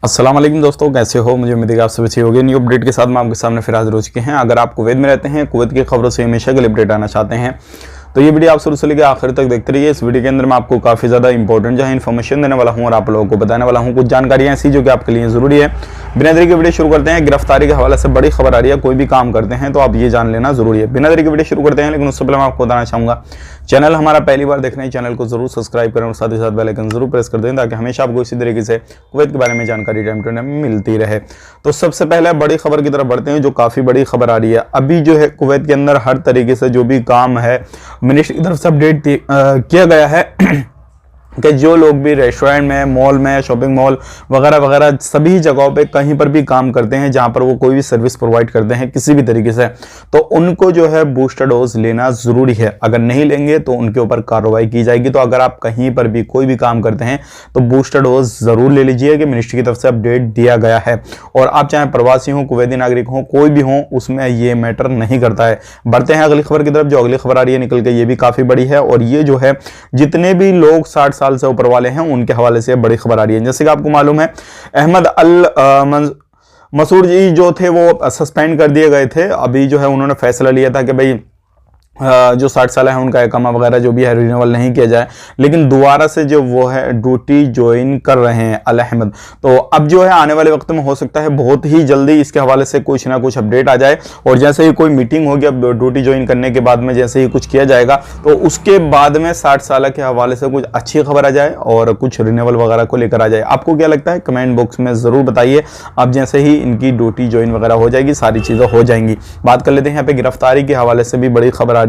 अस्सलाम वालेकुम दोस्तों, कैसे हो? मुझे उम्मीद है कि आप सब अच्छे होंगे। न्यू अपडेट के साथ मैं आपके सामने फिर हाजिर हो चुके हैं। अगर आप कुवैत में रहते हैं, कुवैत की खबरों से हमेशा के लिए अपडेट आना चाहते हैं तो ये वीडियो आप शुरू से लेकर आखिर तक देखते रहिए। इस वीडियो के अंदर मैं आपको काफ़ी ज़्यादा इंपॉर्टेंट जो है इन्फॉर्मेशन देने वाला हूँ और आप लोगों को बताने वाला हूँ कुछ जानकारियाँ ऐसी जो कि आपके लिए ज़रूरी है। बिना देरी के वीडियो शुरू करते हैं। गिरफ्तारी के हवाले से बड़ी खबर आ रही है। कोई भी काम करते हैं तो आप ये जान लेना जरूरी है। बिना देरी के वीडियो शुरू करते हैं, लेकिन उससे पहले मैं आपको बताना चाहूँगा, चैनल हमारा पहली बार देख रहे हैं, चैनल को जरूर सब्सक्राइब करें और साथ ही साथ बेल आइकन जरूर प्रेस कर दें ताकि हमेशा आपको इसी तरीके से कुवैत के बारे में जानकारी टाइम टू टाइम मिलती रहे। तो सबसे पहले बड़ी खबर की तरफ बढ़ते हैं, जो काफ़ी बड़ी खबर आ रही है। अभी जो है कुवैत के अंदर हर तरीके से जो भी काम है मिनिस्ट्री की तरफ से अपडेट किया गया है कि जो लोग भी रेस्टोरेंट में, मॉल में, शॉपिंग मॉल वगैरह वगैरह सभी जगहों पे कहीं पर भी काम करते हैं जहां पर वो कोई भी सर्विस प्रोवाइड करते हैं किसी भी तरीके से, तो उनको जो है बूस्टर डोज लेना ज़रूरी है। अगर नहीं लेंगे तो उनके ऊपर कार्रवाई की जाएगी। तो अगर आप कहीं पर भी कोई भी काम करते हैं तो बूस्टर डोज ज़रूर ले लीजिए कि मिनिस्ट्री की तरफ से अपडेट दिया गया है। और आप चाहे प्रवासी हों, कुवैती नागरिक हों, कोई भी हों, उसमें ये मैटर नहीं करता है। बढ़ते हैं अगली खबर की तरफ। जो अगली खबर आ रही है निकल के, ये भी काफ़ी बड़ी है और ये जो है जितने भी लोग 60 साल से ऊपर वाले हैं उनके हवाले से बड़ी खबर आ रही है। जैसे कि आपको मालूम है, अहमद अल मसूर जी जो थे वो सस्पेंड कर दिए गए थे। अभी जो है उन्होंने फैसला लिया था कि भाई जो 60 साल है उनका इकामा वगैरह जो भी है रिन्यूअल नहीं किया जाए, लेकिन दोबारा से जो वो है ड्यूटी ज्वाइन कर रहे हैं अल अहमद। तो अब जो है आने वाले वक्त में हो सकता है बहुत ही जल्दी इसके हवाले से कुछ ना कुछ अपडेट आ जाए। और जैसे ही कोई मीटिंग होगी, अब ड्यूटी ज्वाइन करने के बाद में जैसे ही कुछ किया जाएगा तो उसके बाद में 60 साल के हवाले से कुछ अच्छी खबर आ जाए और कुछ रिन्यूअल वगैरह को लेकर आ जाए। आपको क्या लगता है कमेंट बॉक्स में ज़रूर बताइए। अब जैसे ही इनकी ड्यूटी ज्वाइन वगैरह हो जाएगी सारी चीज़ें हो जाएंगी। बात कर लेते हैं यहाँ पे गिरफ्तारी के हवाले से भी बड़ी खबर आ रही है।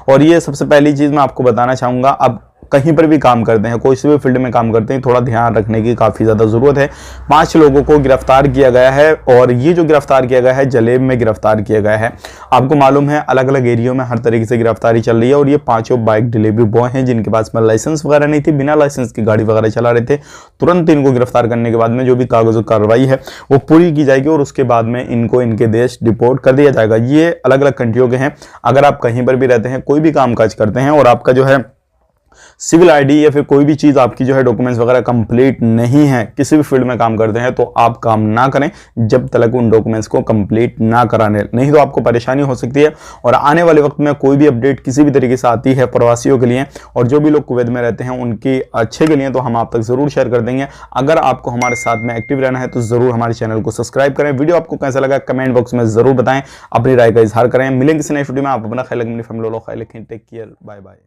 और ये सबसे पहली चीज मैं आपको बताना चाहूंगा, अब कहीं पर भी काम करते हैं, कोई से भी फील्ड में काम करते हैं, थोड़ा ध्यान रखने की काफ़ी ज़्यादा ज़रूरत है। 5 लोगों को गिरफ्तार किया गया है और ये जो गिरफ्तार किया गया है जलेब में गिरफ्तार किया गया है। आपको मालूम है अलग अलग एरियो में हर तरीके से गिरफ्तारी चल रही है। और ये 5 बाइक डिलीवरी बॉय हैं जिनके पास में लाइसेंस वगैरह नहीं थी, बिना लाइसेंस की गाड़ी वगैरह चला रहे थे। तुरंत इनको गिरफ्तार करने के बाद में जो भी कागज़ कार्रवाई है वो पूरी की जाएगी और उसके बाद में इनको इनके देश डिपोर्ट कर दिया जाएगा। ये अलग अलग कंट्रियों के हैं। अगर आप कहीं पर भी रहते हैं, कोई भी काम काज करते हैं और आपका जो है सिविल आईडी या फिर कोई भी चीज़ आपकी जो है डॉक्यूमेंट्स वगैरह कंप्लीट नहीं है, किसी भी फील्ड में काम करते हैं, तो आप काम ना करें जब तक उन डॉक्यूमेंट्स को कंप्लीट ना कराने, नहीं तो आपको परेशानी हो सकती है। और आने वाले वक्त में कोई भी अपडेट किसी भी तरीके से आती है प्रवासियों के लिए और जो भी लोग कुवैत में रहते हैं उनके अच्छे के लिए, तो हम आप तक जरूर शेयर कर देंगे। अगर आपको हमारे साथ में एक्टिव रहना है तो जरूर हमारे चैनल को सब्सक्राइब करें। वीडियो आपको कैसा लगा कमेंट बॉक्स में जरूर बताएं, अपनी राय का इजहार करें। मिलेंगे किसी नए वीडियो में। आप अपना ख्याल रखें, अपनी फैमिली लो ख्याल रखें। Take care, bye bye.